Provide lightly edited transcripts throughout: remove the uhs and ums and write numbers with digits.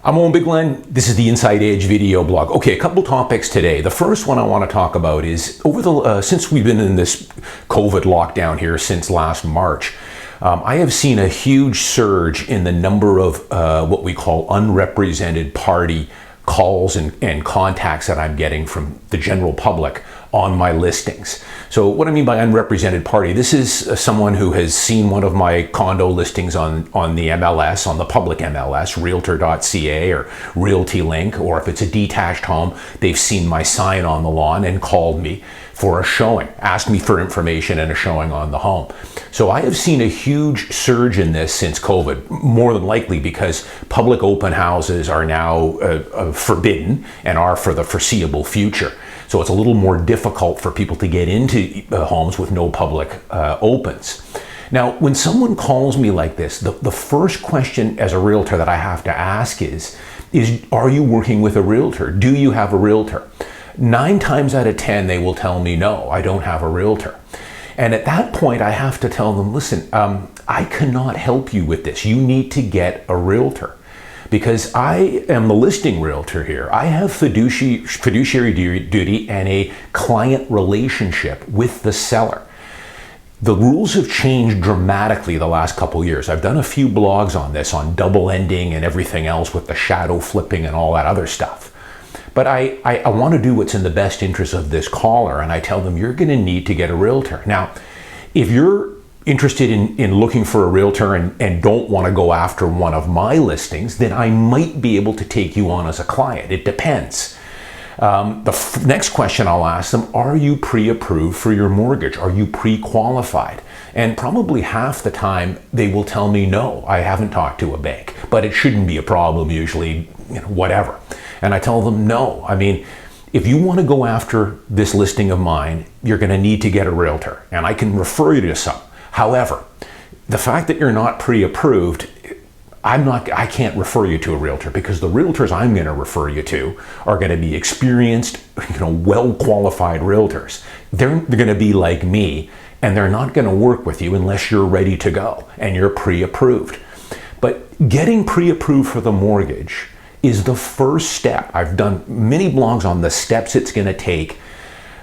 I'm Owen Bigland. This is the Inside Edge video blog. Okay, a couple topics today. The first one I want to talk about is since we've been in this COVID lockdown here since last March, I have seen a huge surge in the number of what we call unrepresented party calls and contacts that I'm getting from the general public on my listings. So what I mean by unrepresented party, this is someone who has seen one of my condo listings on the MLS, on the public MLS, Realtor.ca or Realty link, or if it's a detached home, they've seen my sign on the lawn and called me for a showing, asked me for information and a showing on the home. So I have seen a huge surge in this since COVID, more than likely because public open houses are now forbidden and are for the foreseeable future. So it's a little more difficult for people to get into homes with no public opens. Now, when someone calls me like this, the first question as a realtor that I have to ask is are you working with a realtor? Do you have a realtor? 9 times out of 10, they will tell me, no, I don't have a realtor. And at that point, I have to tell them, listen, I cannot help you with this. You need to get a realtor. Because I am the listing realtor here. I have fiduciary duty and a client relationship with the seller. The rules have changed dramatically the last couple of years. I've done a few blogs on this, on double ending and everything else with the shadow flipping and all that other stuff. But I want to do what's in the best interest of this caller, and I tell them you're going to need to get a realtor. Now, if you're interested in looking for a realtor and don't want to go after one of my listings, then I might be able to take you on as a client. It depends. The next question I'll ask them, are you pre-approved for your mortgage? Are you pre-qualified? And probably half the time they will tell me, no, I haven't talked to a bank, but it shouldn't be a problem usually, whatever. And I tell them, no, I mean, if you want to go after this listing of mine, you're going to need to get a realtor, and I can refer you to some. However, the fact that you're not pre-approved, I can't refer you to a realtor, because the realtors I'm going to refer you to are going to be experienced, well-qualified realtors. They're going to be like me, and they're not going to work with you unless you're ready to go and you're pre-approved. But getting pre-approved for the mortgage is the first step. I've done many blogs on the steps it's going to take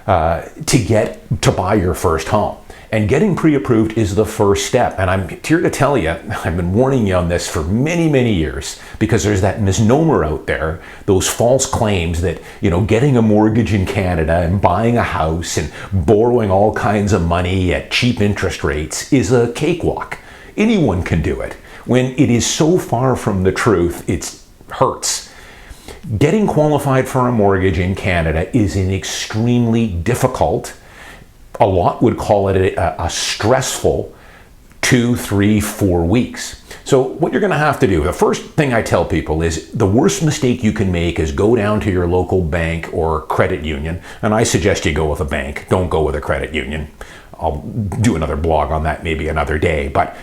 to buy your first home. And getting pre-approved is the first step. And I'm here to tell you, I've been warning you on this for many, many years, because there's that misnomer out there, those false claims that, getting a mortgage in Canada and buying a house and borrowing all kinds of money at cheap interest rates is a cakewalk. Anyone can do it. When it is so far from the truth, it hurts. Getting qualified for a mortgage in Canada is an extremely difficult, a lot would call it a stressful 2, 3, 4 weeks. So what you're going to have to do, the first thing I tell people is the worst mistake you can make is go down to your local bank or credit union. And I suggest you go with a bank. Don't go with a credit union. I'll do another blog on that maybe another day. But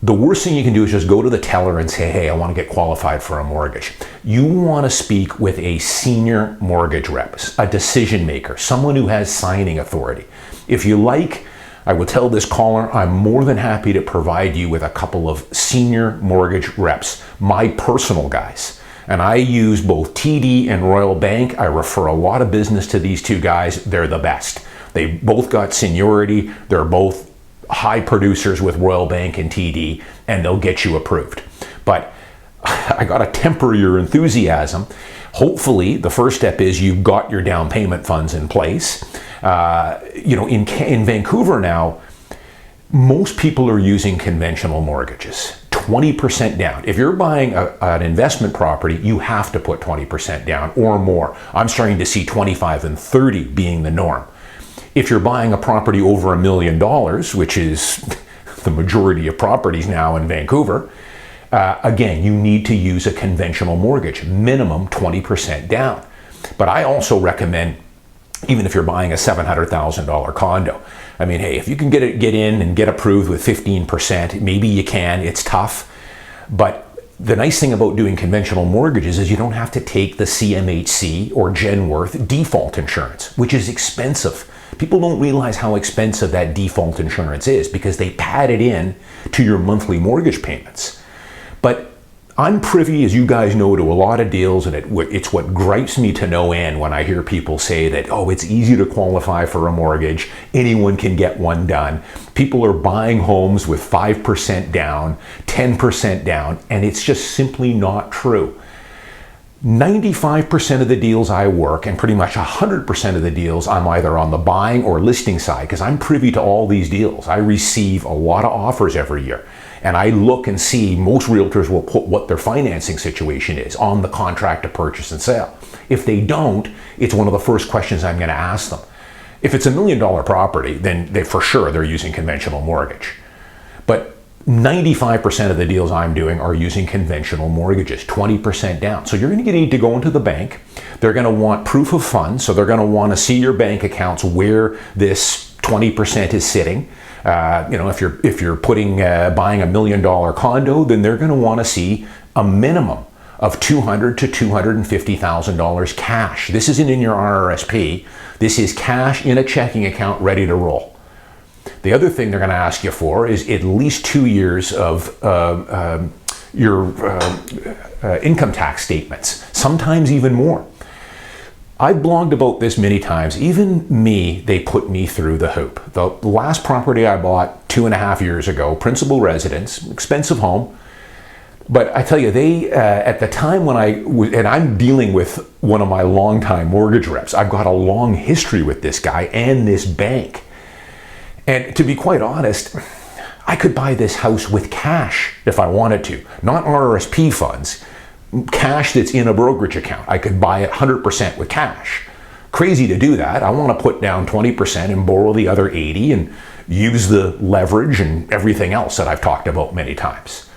the worst thing you can do is just go to the teller and say, hey, I want to get qualified for a mortgage. You want to speak with a senior mortgage rep, a decision maker, someone who has signing authority. If you like, I will tell this caller, I'm more than happy to provide you with a couple of senior mortgage reps, my personal guys. And I use both TD and Royal Bank. I refer a lot of business to these two guys. They're the best. They both got seniority. They're both high producers with Royal Bank and TD, and they'll get you approved. But I got to temper your enthusiasm. Hopefully, the first step is you've got your down payment funds in place. In Vancouver now, most people are using conventional mortgages. 20% down. If you're buying an investment property, you have to put 20% down or more. I'm starting to see 25 and 30 being the norm. If you're buying a property over $1 million, which is the majority of properties now in Vancouver, again, you need to use a conventional mortgage, minimum 20% down. But I also recommend, even if you're buying a $700,000 condo, I mean, hey, if you can get in and get approved with 15%, maybe you can. It's tough. But the nice thing about doing conventional mortgages is you don't have to take the CMHC or Genworth default insurance, which is expensive. People don't realize how expensive that default insurance is because they pad it in to your monthly mortgage payments. But I'm privy, as you guys know, to a lot of deals, and it's what gripes me to no end when I hear people say that, oh, it's easy to qualify for a mortgage, anyone can get one done. People are buying homes with 5% down, 10% down, and it's just simply not true. 95% of the deals I work, and pretty much 100% of the deals, I'm either on the buying or listing side, because I'm privy to all these deals. I receive a lot of offers every year. And I look and see, most realtors will put what their financing situation is on the contract to purchase and sale. If they don't, it's one of the first questions I'm going to ask them. If it's $1 million property, then for sure they're using conventional mortgage. But 95% of the deals I'm doing are using conventional mortgages, 20% down. So you're going to need to go into the bank. They're going to want proof of funds. So they're going to want to see your bank accounts where this 20% is sitting. If you're buying $1 million condo, then they're going to want to see a minimum of $200,000 to $250,000 cash. This isn't in your RRSP. This is cash in a checking account ready to roll. The other thing they're going to ask you for is at least 2 years of your income tax statements, sometimes even more. I've blogged about this many times. Even me, they put me through the hoop. The last property I bought 2.5 years ago, principal residence, expensive home. But I tell you, they, at the time when and I'm dealing with one of my longtime mortgage reps. I've got a long history with this guy and this bank. And to be quite honest, I could buy this house with cash if I wanted to, not RRSP funds. Cash that's in a brokerage account. I could buy it 100% with cash. Crazy to do that. I want to put down 20% and borrow the other 80 and use the leverage and everything else that I've talked about many times.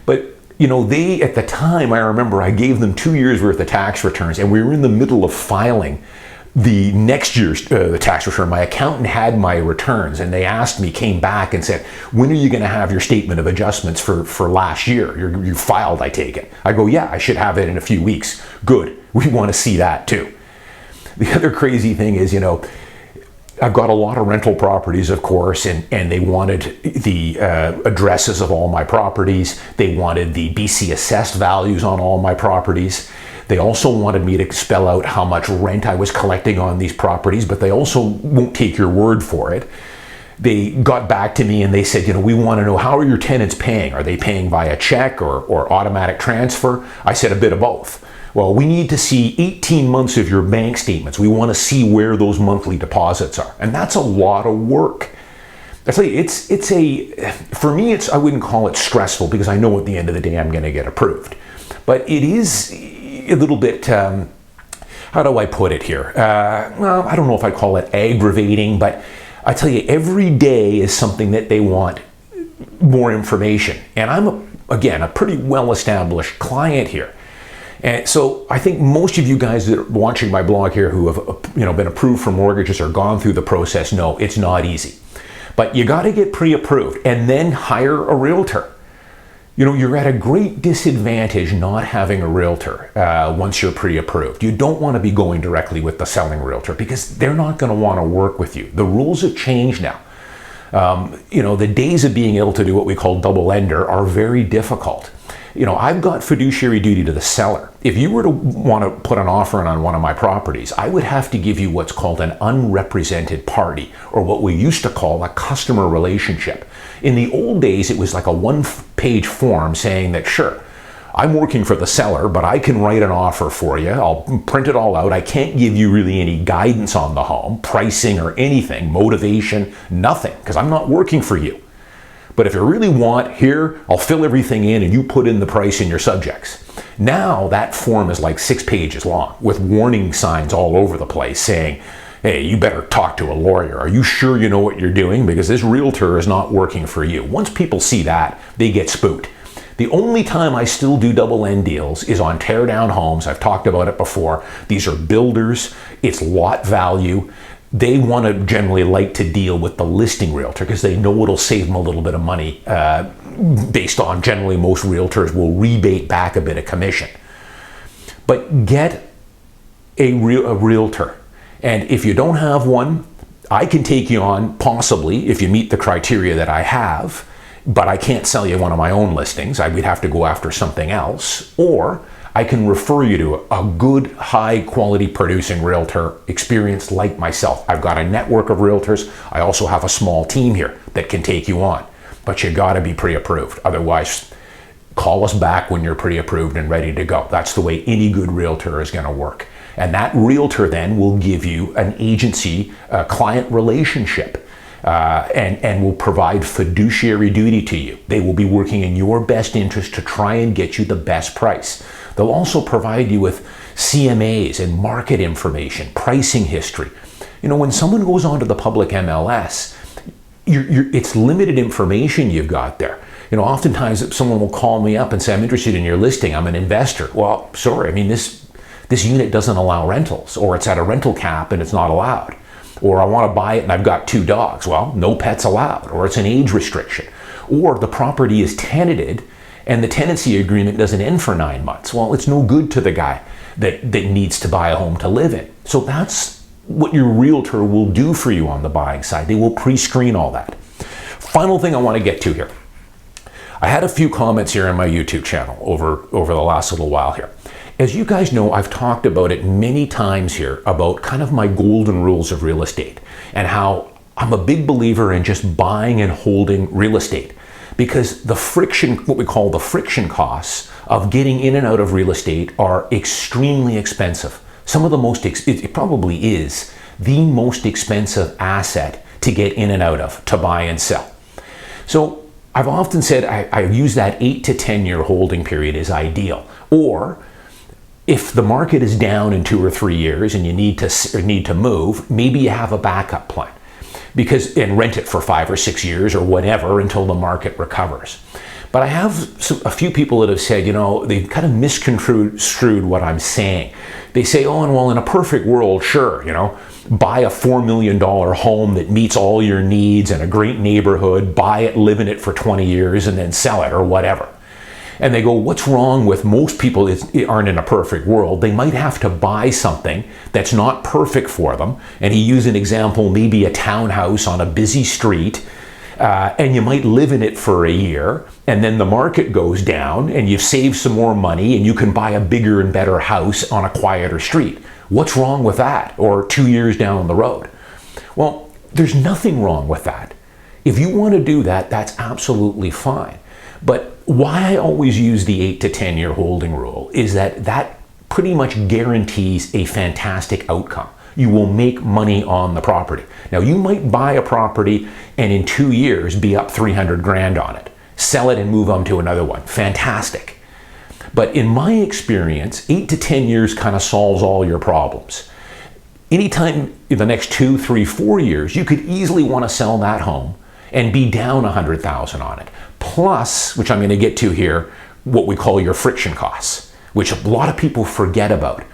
But they, at the time, I remember I gave them 2 years worth of tax returns, and we were in the middle of filing the next year's the tax return. My accountant had my returns, and they came back and said, when are you going to have your statement of adjustments for last year? You filed, I take it. I go, yeah, I should have it in a few weeks. Good. We want to see that too. The other crazy thing is, I've got a lot of rental properties, of course, and they wanted the addresses of all my properties. They wanted the BC assessed values on all my properties. They also wanted me to spell out how much rent I was collecting on these properties, but they also won't take your word for it. They got back to me and they said, we want to know, how are your tenants paying? Are they paying via check or automatic transfer? I said a bit of both. Well, we need to see 18 months of your bank statements. We want to see where those monthly deposits are. And that's a lot of work. I tell you, for me, I wouldn't call it stressful, because I know at the end of the day I'm going to get approved. But it is a little bit, how do I put it here? Well, I don't know if I call it aggravating, but I tell you, every day is something that they want more information. And I'm, again, a pretty well-established client here. And so I think most of you guys that are watching my blog here who have been approved for mortgages or gone through the process know it's not easy. But you got to get pre-approved and then hire a realtor. You're at a great disadvantage not having a realtor once you're pre-approved. You don't want to be going directly with the selling realtor, because they're not going to want to work with you. The rules have changed now. The days of being able to do what we call double lender are very difficult. I've got fiduciary duty to the seller. If you were to want to put an offer in on one of my properties, I would have to give you what's called an unrepresented party, or what we used to call a customer relationship. In the old days, it was like a one-page form saying that, sure, I'm working for the seller, but I can write an offer for you. I'll print it all out. I can't give you really any guidance on the home, pricing or anything, motivation, nothing, because I'm not working for you. But if you really want, here, I'll fill everything in and you put in the price and your subjects. Now that form is like 6 pages long with warning signs all over the place saying, hey, you better talk to a lawyer. Are you sure you know what you're doing? Because this realtor is not working for you. Once people see that, they get spooked. The only time I still do double end deals is on tear down homes. I've talked about it before. These are builders. It's lot value. They want to generally like to deal with the listing realtor because they know it'll save them a little bit of money based on generally most realtors will rebate back a bit of commission. But get a realtor. And if you don't have one, I can take you on possibly if you meet the criteria that I have. but I can't sell you one of my own listings. We'd have to go after something else. Or I can refer you to a good, high quality producing realtor experienced like myself. I've got a network of realtors. I also have a small team here that can take you on. But you gotta be pre-approved. Otherwise, call us back when you're pre-approved and ready to go. That's the way any good realtor is gonna work. And that realtor then will give you an agency client relationship and will provide fiduciary duty to you. They will be working in your best interest to try and get you the best price. They'll also provide you with CMAs and market information, pricing history. You know, when someone goes onto the public MLS, it's limited information you've got there. You know, oftentimes someone will call me up and say, I'm interested in your listing, I'm an investor. Well, sorry, I mean, this unit doesn't allow rentals, or it's at a rental cap and it's not allowed. Or I want to buy it and I've got 2 dogs. Well, no pets allowed, or it's an age restriction. Or the property is tenanted and the tenancy agreement doesn't end for 9 months. Well, it's no good to the guy that needs to buy a home to live in. So that's what your realtor will do for you on the buying side. They will pre-screen all that. Final thing I want to get to here. I had a few comments here on my YouTube channel over the last little while here. As you guys know, I've talked about it many times here about kind of my golden rules of real estate and how I'm a big believer in just buying and holding real estate, because the friction, what we call the friction costs of getting in and out of real estate, are extremely expensive. Some of the most, it probably is the most expensive asset to get in and out of, to buy and sell. So I've often said I use that 8 to 10 year holding period as ideal. Or if the market is down in 2 or 3 years and you need to move, maybe you have a backup plan, and rent it for 5 or 6 years or whatever until the market recovers. But I have a few people that have said, you know, they've kind of misconstrued what I'm saying. They say, oh, and well, in a perfect world, sure, you know, buy a $4 million home that meets all your needs in a great neighborhood, buy it, live in it for 20 years, and then sell it or whatever. And they go, what's wrong with most people aren't in a perfect world? They might have to buy something that's not perfect for them. And he used an example, maybe a townhouse on a busy street, and you might live in it for a year, and then the market goes down and you've saved some more money and you can buy a bigger and better house on a quieter street. What's wrong with that? Or 2 years down the road? Well, there's nothing wrong with that. If you want to do that, that's absolutely fine. But why I always use the 8 to 10 year holding rule is that pretty much guarantees a fantastic outcome. You will make money on the property. Now, you might buy a property and in 2 years be up 300 grand on it. Sell it and move on to another one. Fantastic. But in my experience, 8 to 10 years kind of solves all your problems. Anytime in the next 2, 3, 4 years, you could easily want to sell that home and be down 100,000 on it. Plus, which I'm going to get to here, what we call your friction costs, which a lot of people forget about.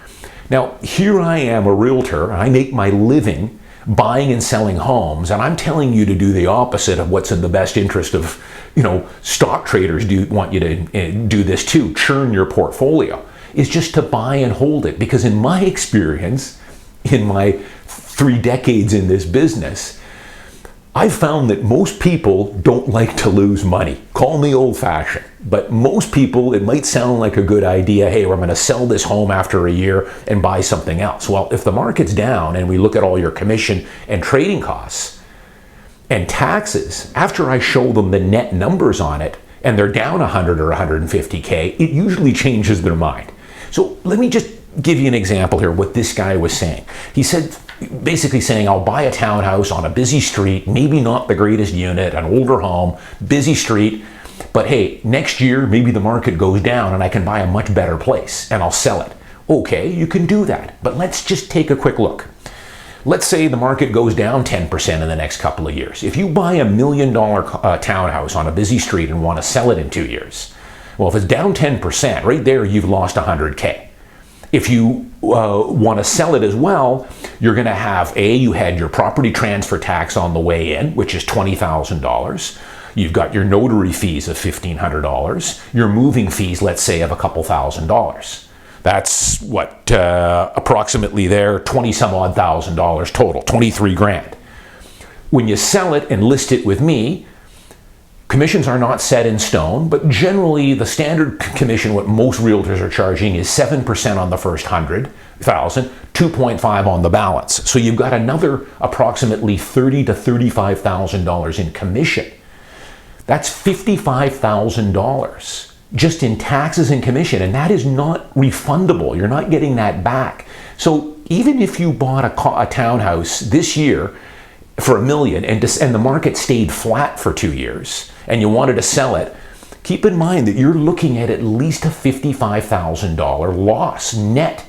Now, here I am, a realtor, and I make my living buying and selling homes, and I'm telling you to do the opposite of what's in the best interest of, you know, stock traders want you to do this too, churn your portfolio, is just to buy and hold it. Because in my experience, in my 3 decades in this business, I've found that most people don't like to lose money. Call me old-fashioned, but most people, it might sound like a good idea, hey, we're going to sell this home after a year and buy something else. Well, if the market's down and we look at all your commission and trading costs and taxes, after I show them the net numbers on it and they're down 100 or 150K, it usually changes their mind. So let me just give you an example here, what this guy was saying. He said, basically saying, I'll buy a townhouse on a busy street, maybe not the greatest unit, an older home, busy street, but hey, next year maybe the market goes down and I can buy a much better place and I'll sell it. Okay, you can do that, but let's just take a quick look. Let's say the market goes down 10% in the next couple of years. If you buy $1 million townhouse on a busy street and want to sell it in 2 years, well, if it's down 10%, right there you've lost 100K. If you want to sell it as well, you're going to have, you had your property transfer tax on the way in, which is $20,000. You've got your notary fees of $1,500. Your moving fees, let's say, of a couple $1,000s. That's what, approximately there, 20 some odd $1,000 total, 23 grand. When you sell it and list it with me, Commissions are not set in stone, but generally the standard commission, what most realtors are charging, is 7% on the first 100,000, 2.5 on the balance. So you've got another approximately $30,000 to $35,000 in commission. That's $55,000 just in taxes and commission, and that is not refundable. You're not getting that back. So even if you bought a townhouse this year for $1 million and the market stayed flat for 2 years and you wanted to sell it, keep in mind that you're looking at least a $55,000 loss net.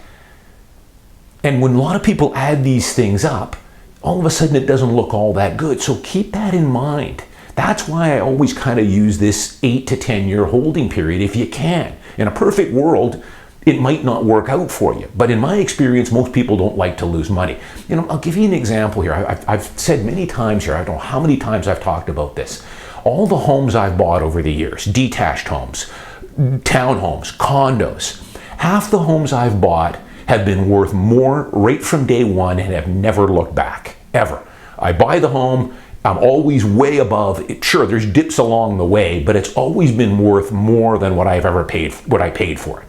And when a lot of people add these things up, all of a sudden it doesn't look all that good. So keep that in mind. That's why I always kind of use this 8 to 10 year holding period if you can. In a perfect world, it might not work out for you. But in my experience, most people don't like to lose money. You know, I'll give you an example here. I've said many times here, I don't know how many times I've talked about this. All the homes I've bought over the years, detached homes, townhomes, condos, half the homes I've bought have been worth more right from day one and have never looked back, ever. I buy the home, I'm always way above. Sure, there's dips along the way, but it's always been worth more than what I've ever paid, what I paid for it.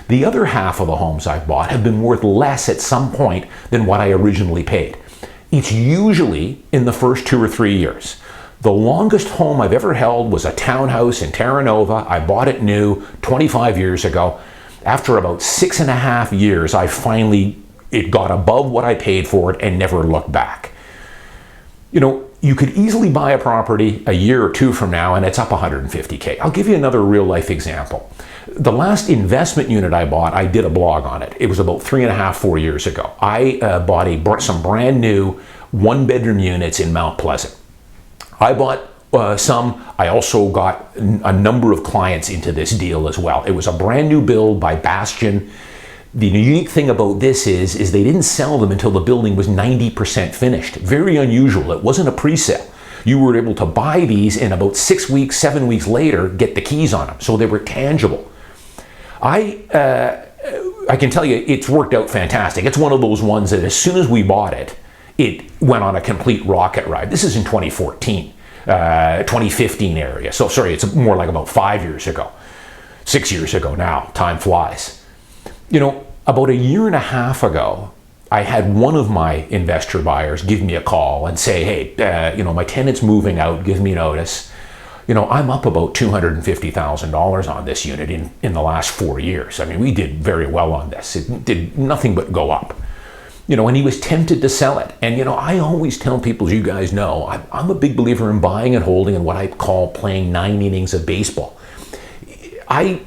The other half of the homes I've bought have been worth less at some point than what I originally paid. It's usually in the first 2 or 3 years. The longest home I've ever held was a townhouse in Terra Nova. I bought it new 25 years ago. After about 6.5 years, it got above what I paid for it and never looked back. You know, you could easily buy a property a year or two from now and it's up $150K. I'll give you another real life example. The last investment unit I bought, I did a blog on it. It was about 3.5, 4 years ago. I bought some brand new 1-bedroom units in Mount Pleasant. I bought some. I also got a number of clients into this deal as well. It was a brand new build by Bastion. The unique thing about this is they didn't sell them until the building was 90% finished. Very unusual. It wasn't a pre-sale. You were able to buy these and about 6 weeks, 7 weeks later, get the keys on them. So they were tangible. I can tell you it's worked out fantastic. It's one of those ones that as soon as we bought it, it went on a complete rocket ride. This is in 2014, 2015 area. So sorry, it's more like about 5 years ago, 6 years ago now. Time flies. You know, about 1.5 years ago, I had one of my investor buyers give me a call and say, hey, my tenant's moving out, give me notice. You know, I'm up about $250,000 on this unit in the last 4 years. I mean, we did very well on this. It did nothing but go up. You know, and he was tempted to sell it. And, you know, I always tell people, as you guys know, I'm a big believer in buying and holding and what I call playing 9 innings of baseball. I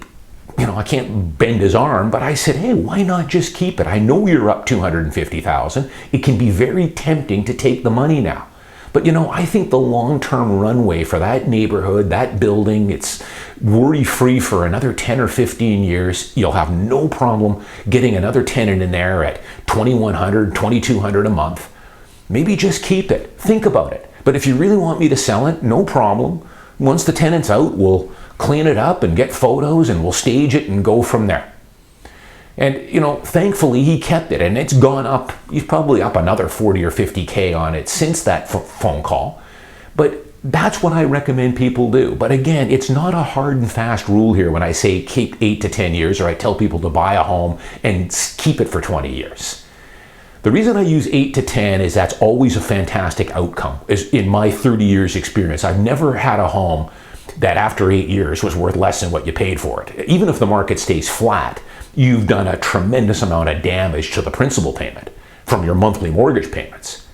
can't bend his arm, but I said, hey, why not just keep it? I know you're up $250,000. It can be very tempting to take the money now. But, you know, I think the long-term runway for that neighborhood, that building, it's worry-free for another 10 or 15 years. You'll have no problem getting another tenant in there at $2,100, $2,200 a month. Maybe just keep it. Think about it. But if you really want me to sell it, no problem. Once the tenant's out, we'll clean it up and get photos and we'll stage it and go from there. And, you know, thankfully he kept it and it's gone up. He's probably up another 40 or 50K on it since that phone call. But that's what I recommend people do. But again, it's not a hard and fast rule here when I say keep 8 to 10 years, or I tell people to buy a home and keep it for 20 years. The reason I use 8 to 10 is that's always a fantastic outcome. In my 30 years experience, I've never had a home that after 8 years was worth less than what you paid for it. Even if the market stays flat, you've done a tremendous amount of damage to the principal payment from your monthly mortgage payments.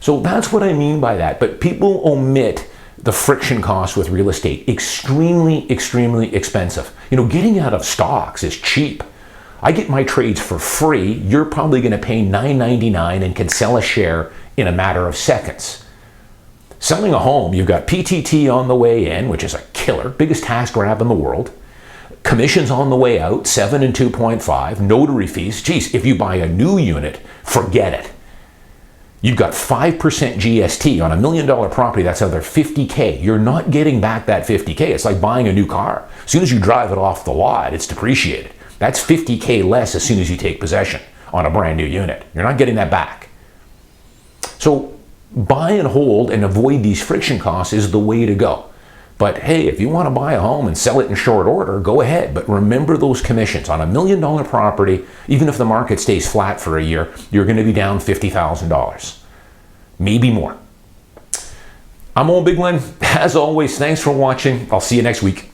So that's what I mean by that. But people omit the friction costs with real estate. Extremely, extremely expensive. You know, getting out of stocks is cheap. I get my trades for free. You're probably going to pay $9.99 and can sell a share in a matter of seconds. Selling a home, you've got PTT on the way in, which is a killer, biggest tax grab in the world. Commissions on the way out, 7 and 2.5, notary fees. Geez, if you buy a new unit, forget it. You've got 5% GST on $1 million property, that's another $50K. You're not getting back that $50K. It's like buying a new car. As soon as you drive it off the lot, it's depreciated. That's $50K less as soon as you take possession on a brand new unit. You're not getting that back. So buy and hold and avoid these friction costs is the way to go. But hey, if you want to buy a home and sell it in short order, go ahead. But remember those commissions. On $1 million property, even if the market stays flat for a year, you're going to be down $50,000. Maybe more. I'm Owen Bigland. As always, thanks for watching. I'll see you next week.